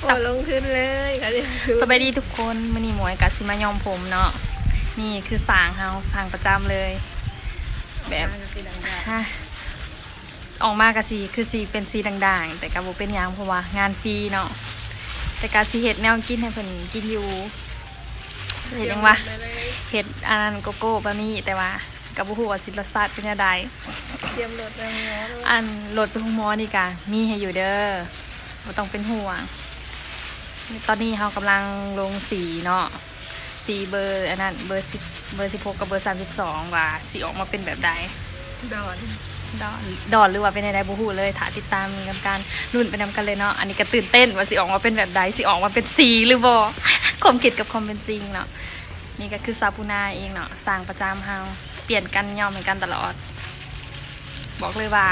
ตับลงขึ้นเลยค่ะสบายดีทุกคนมื้อนี้หมวยกับซิมายอมผมเนาะนี่คือสางเฮาสางประจำเลยแบบฮะออกมากะสีคือสีเป็นสีด่างๆแต่กะบ่เป็นหยังเพราะว่างานฟรีเนาะแต่กะสิเฮ็ดแนวกินให้เพิ่นกินอยู่เฮ็ดจังวะเฮ็ดอันนั้นโกโก้บะหมี่แต่ว่ากะบ่ฮู้ว่าสิรสชาติเป็นจังได๋เตรียมรถไปหมออันรถไปหมอนี่กะมีให้อยู่เด้อบ่ต้องเป็นห่วงตอนนี้เรากำลังลงสีเนาะสีเบอร์อันนั้นเบอร์16กับเบอร์32ว่าสีออกมาเป็นแบบใดดอนหรือว่าเป็นอะไรบูฮูเลยถ้าติดตามกันการรุ่นไปนำกันเลยเนาะอันนี้ก็ตื่นเต้นว่าสีออกมาเป็นแบบใดสีออกมาเป็นสีหรือบ่ความคิดกับความเป็นจริงเนาะนี่ก็คือซาปูนาเองเนาะสร้างประจำเฮาเปลี่ยนกันย่อมเหมือนกันตลอดบอกเลยว่า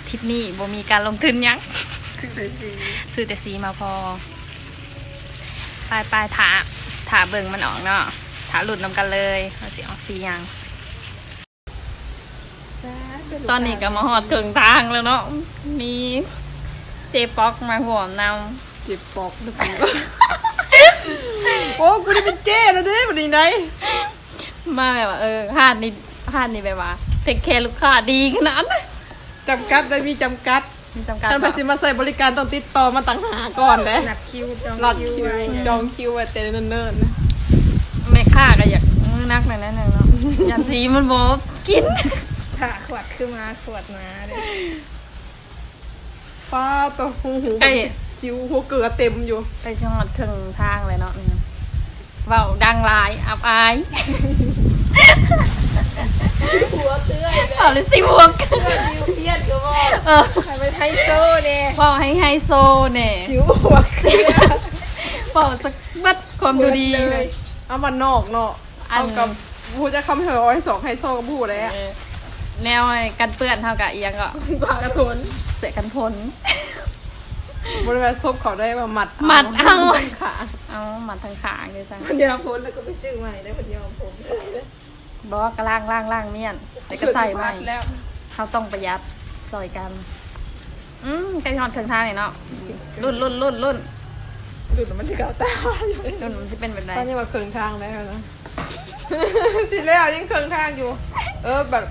ทริปนี้บ่มีการลงทุนยังซื้อแต่สีมาพอไปถาเบิ่งมันออกเนาะถาหลุดนำกันเลยว่าสิออกสียังตอนนี้ก็มาหอดถึงทางแล้วเนาะมีเจป๊อกมาห่วงนำเจ็บปอกนะพี่โอ้กูได้เป็นเจ้แล้วเด้วันนี้ไหนมาแบบว่าห้านนี่แบบว่าเทคแคร์ลูกค้าดีขนาดจำกัดได้มีจำกัดท่านไปสิมาใส่บริการต้องติดต่อมาต่างหาก่อนเลยนัดคิวจองคิวไว้แต่เนิ่นๆแม่ค้าก็อยากนักหน่อยนั่นเนาะยันสีมันบอกกินถ้าขวดขึ้นมาขวดมาเลยป้าตัวหูจิวหัวเกลือเต็มอยู่ไปช่องถึงทางเลยเนาะว้าวดังลายอับอายหัวเตื้อยเอาเลยสิหัวเกลือเครียดก็บอกให้ไปไฮโซเนี่ยบอกให้ไฮโซเนี่ยจิวหัวเกลือบอกสักบัดความดูดีเลยเอามันนอกเนาะเอากับผู้จะคำเหอให้สองไฮโซกับผู้เลยอะแนวกันเปื้อนเท่ากับเอียงก็ปากกระทนเสะกันพนบริเวณซบเขาได้มามัดเอาขาเอามัดทางขาเลยจ้ะพันยาพ้นแล้วก็ไปซื้อใหม่ได้พันยาผมใส่เลยบอกกระล่างเมี่ยนแต่ก็ใส่ใหม่เขาต้องประหยัดซอยกันใกล้ทอดเครื่องทางเนาะรุ่นมันจะเก่าตารุ่นมันจะเป็นแบบไหนตอนนี้ว่าเครื่องทางได้แล้วสิแล้วยังเครื่องทางอยู่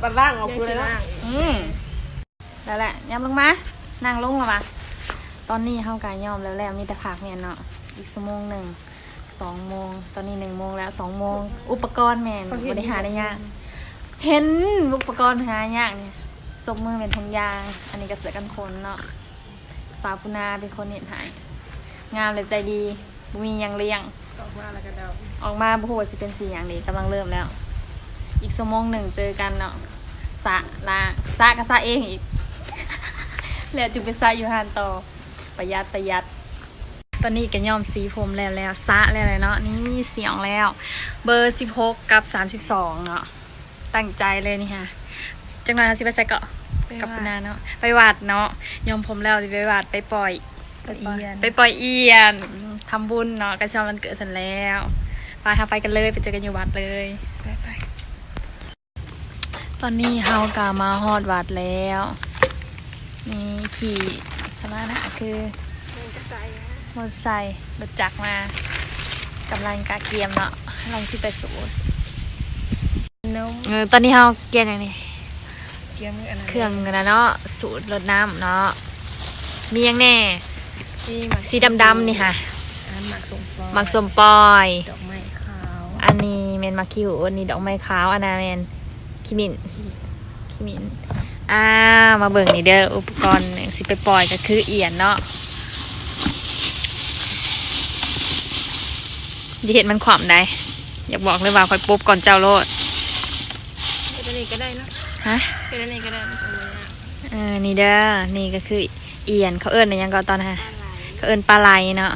บัดล่างออกกูเลยนะแล้วแหละย้ำลงมานั่งลงแล้วมาตอนนี้เข้ากายย่อมแล้วมีแต่ผักเนี่ยเนาะอีก1 โมง2 โมงตอนนี้1 โมงแล้ว2 โมงอุปกรณ์แมนบริหารได้ยากเห็นอุปกรณ์หายากเนี่ยศพมือเป็นทงยางอันนี้ก็เสือกันคนเนาะสาวปุนาเป็นคนเห็นหายงามเลยใจดีมียังเลี้ยงออกมาแล้วก็เดาออกมาบุหัวสิเป็นสีอย่างนี้กำลังเริ่มแล้วอีก1 โมงเจอกันเนาะสะกับสะเองอีกแล้วจึงไปสะอยู่หานต่อประหยัดตอนนี้ก็ย่อมสีผมแล้วสะแล้วเนาะนี่เสียงแล้วเบอร์16กับ32เนาะตั้งใจเลยนี่ค่ะจังหน่อยสิไปใส่เกาะกับปุนาเนาะไปวัดเนาะยอมผมแล้วสิไปวัดไปปล่อยเอียนทำบุญเนาะกระชอนวันเกิดทันแล้วไปกันเลยไปเจอกันอยู่วัดเลยไปตอนนี้เฮากามาฮอดวัดแล้วนี่ขี่สมานะคือมอเตอร์ไซค์รถจักรมากำลังกาเกียมเนาะลองที่ไปสูตรตอนนี้เฮาเกียมอย่างนี้เครื่องนะเนาะสูตรรถน้ำเนาะมียังแน่สีดำนี่ค่ะหมักสมปอยดอกไม้ขาวอันนี้เมนมักคิวอันนี้ดอกไม้ขาวอันนั้นเมนขิมินมาเบิ่งนี่เด้ออุปกรณ์สิไปปล่อยก็คือเอียนเนาะดิเห็นมันขวามได้อยากบอกเลยว่าคอยปุ๊บก่อนเจ้าโลดเป็นอะไรก็ได้เนาะเป็นอะไรก็ได้มันจะเลยนี่เด้อนี่ก็คือเอียนเขาเอิ้นในยังก่อนตอนฮะเขาเอิ้นปลาไหลเนาะ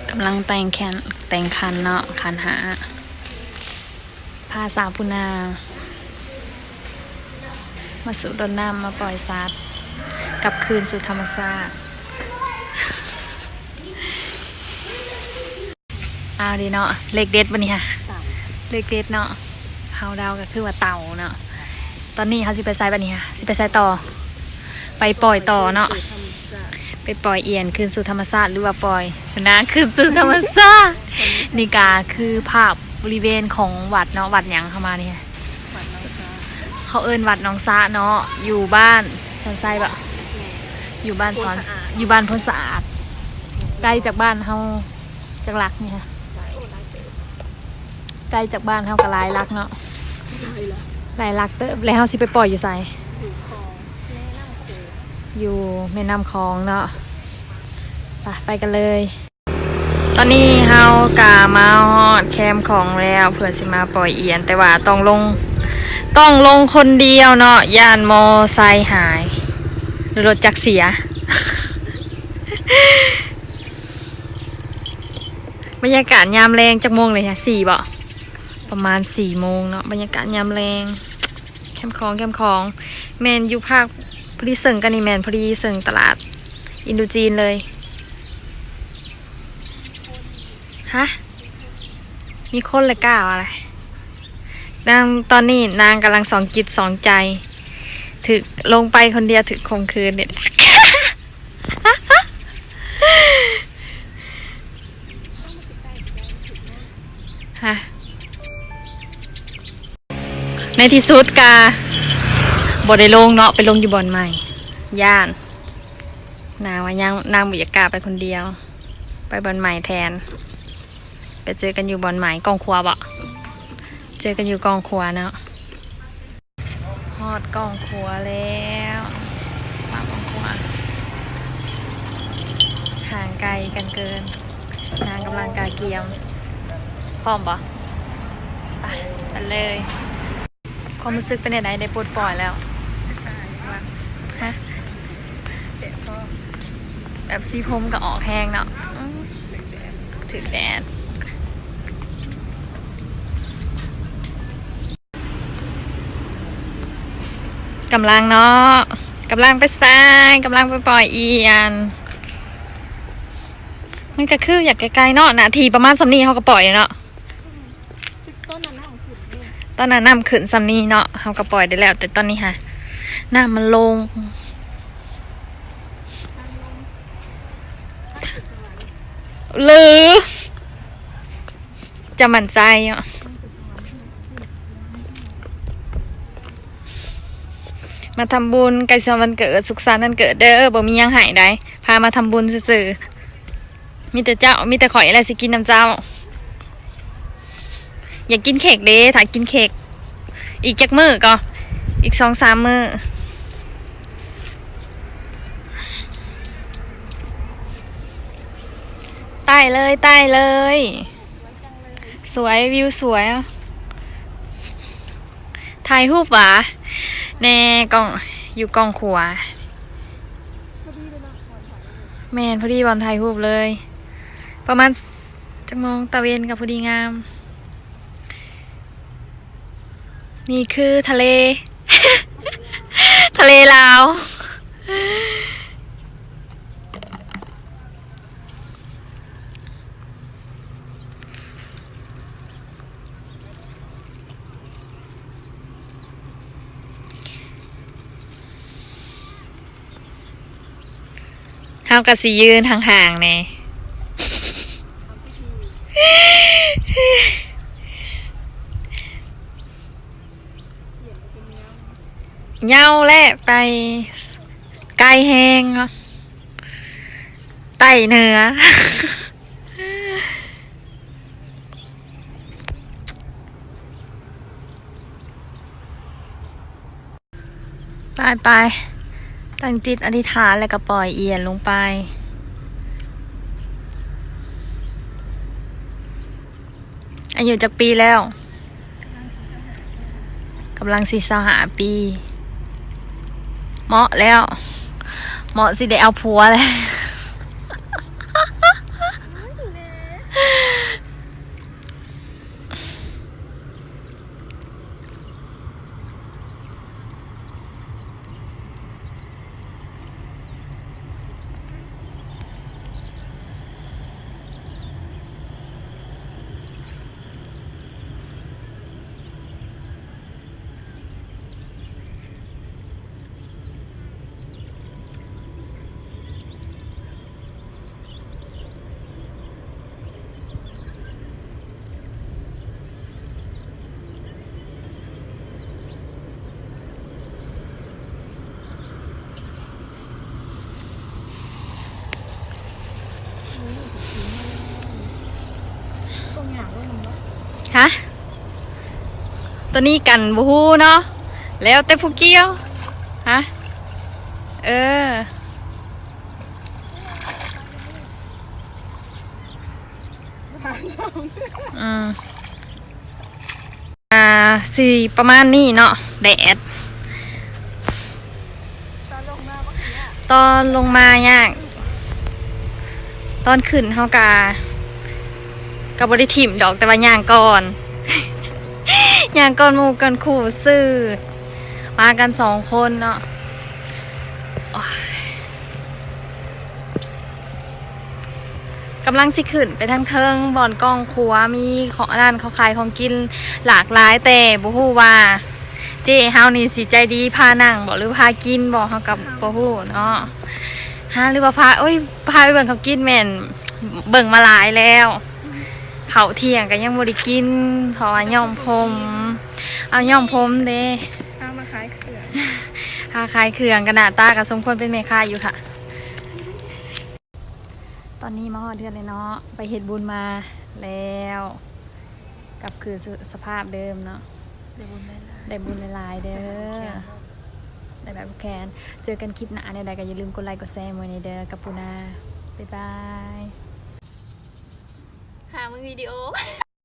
กำลังแต่งคันเนาะคันหาพาสาวปุนามาสู่ต้นน้ำมาปล่อยสัตว์กลับคืนสู่ธรรมชาติดีเนาะเล็กเด็ดวันนี้ค่ะเล็กเด็ดเนาะ เฮาดาวก็คือว่าเต่าเนาะตอนนี้เขาสิไปไซบัดนี้ค่ะสิไปไซต่อไปปล่อยต่อเนาะไปปล่อยเอียนคืนสู่ธรรมชาติหรือว่าปล่อยนะคืนสู่ธรรมชาตินี่กาคือภาพบริเวณของวัดเนาะวัดหยังเข้ามาเนี่ยเขาเอิ้นวัดหนองซะเนาะอยู่บ้านสอนไซบะอยู่บ้านสอนอยู่บ้านพลสะอาดใกล้จากบ้านเฮาจากหลักนี่ค่ะใกล้จากบ้านเฮากับลายลักเนาะลายลักเติบแล้วเฮาสิไปปล่อยอยู่ไสอยู่แม่น้ำคลองเนาะไปกันเลย ตอนนี้เฮากะมาฮอดแคมป์ของแล้วเพื่อสิมาปล่อยเอียนแต่ว่าต้องลงคนเดียวเนาะย่านมอไซค์หายหรือรถจักรเสีย บรรยากาศยามแรงจักโมงเลยค่ะ4บ่ประมาณ4 โมงเนาะบรรยากาศยามแรงแคมป์ของแมนอยู่ภาคพอดีเสิงกันนี่แมนพอดีเสิงตลาดอินโดจีนเลยฮะมีคนเลยกล้าอะไรนางตอนนี้นางกำลัง2 จิต 2 ใจถึกลงไปคนเดียวถึกคงคืนเนี่ย ฮะในที่สุดกาบ่ได้ลงเนาะไปลงอยู่บ่อนใหม่ย่านนางว่ายังนางบุยากาไปคนเดียวไปบ่อนใหม่แทนไปเจอกันอยู่บ่อนใหม่กองครัวบ่เจอกันอยู่กองครัวเนาะฮอดกองครัวแล้วสภาพกองครัวห่างไกลกันเกินนางกำลังกาเกียมพร้อมบ่ไปกันเลยความรู้สึกเป็นยังไงได้ปลดปล่อยแล้วฮะแบบสีผมก็ออกแห้งเนาะถึกแดดกำลังเนาะกำลังไปสายกำลังไปปล่อยเอียนมันก็คืออยากไกลๆเนาะนาทีประมาณ3 นี้เขาก็ปล่อยเนาะตอนนั้นน้ำขึ้นซัมนี่เนาะเขาก็ปล่อยได้แล้วแต่ตอนนี้ค่ะน้ำมันลงหรือจะมั่นใจอ่ะมาทำบุญใกล้ช่วงวันเกิดสุขสันต์วันเกิดเด้อบ่มียังหายได้พามาทำบุญซื่อๆมีแต่เจ้ามีแต่ข่อยอะไรสิกินน้ำเจ้าอยากกินเค้กเด้ถ้ากินเค้กอีกจักมื้อก็อีก2-3 มื้อใต้เลยสวยวิวสวยอ่ะถ่ายรูปหวะแน่กล้องอยู่กล้องขวาแมนพอดีบอลถ่ายรูปเลยประมาณจักโมงตะเวนกับพอดีงามนี่คือทะเล ทะเลลาวเฮากะสิยืนห่างๆแน่เหย้าแหละไปไกลแหงไต่เหนือ ไปตั้งจิตอธิษฐานแล้วก็ปล่อยเอียนลงไปอายุจากปีแล้วกำลัง45 ปีเหมาะแล้วเหมาะสิได้เอาผัวเลย เ อย่างว่ามัน ฮะตัวนี้กันบูฮูเนาะแล้วแต่ผู้เกี่ยวฮะเอออืมสี่ประมาณนี้เนาะแดดตอนลงมายากตอนขึ้นเฮากากับบริถิ่มดอกแต่ว่าย่างก่อน ย่างก่อนหมู่กันคู่ซื้อมากัน2 คนเนาะโอ้ยกำลังสิขึ้นไปทางเทิงบ่อนกองครัวมีของร้านเขาขายของกินหลากหลายแต่บ่ฮู้ว่าเจ้เฮานี่สิใจดีพานั่งบ่หรือพากินบ่เฮากับบ่ฮู้เนาะฮะหรือว่าพาพาไปเบิ่งเขากินแม่นเบิ่งมาหลายแล้วเขาเที่ยงก็ยังบ่ได้กินเพราะว่าย่อมผมเอาย่อมผมเด้ ข้าวมาขายเขื่อน ค้าขายเครื่องกระดาษตากับสมควรเป็นแม่ค้าอยู่ค่ะ ตอนนี้มาฮอดเดือนเลยเนาะไปเฮ็ดบุญมาแล้วกลับคือสภาพเดิมเนาะได้บุญหลายๆเด้อได้แบบแคนเจอกันคลิปหน้าในใดก็อย่าลืมกดไลค์กดแชร์ไว้ในเด้อกับปูนาบ๊ายบายหามึงวิดีโอ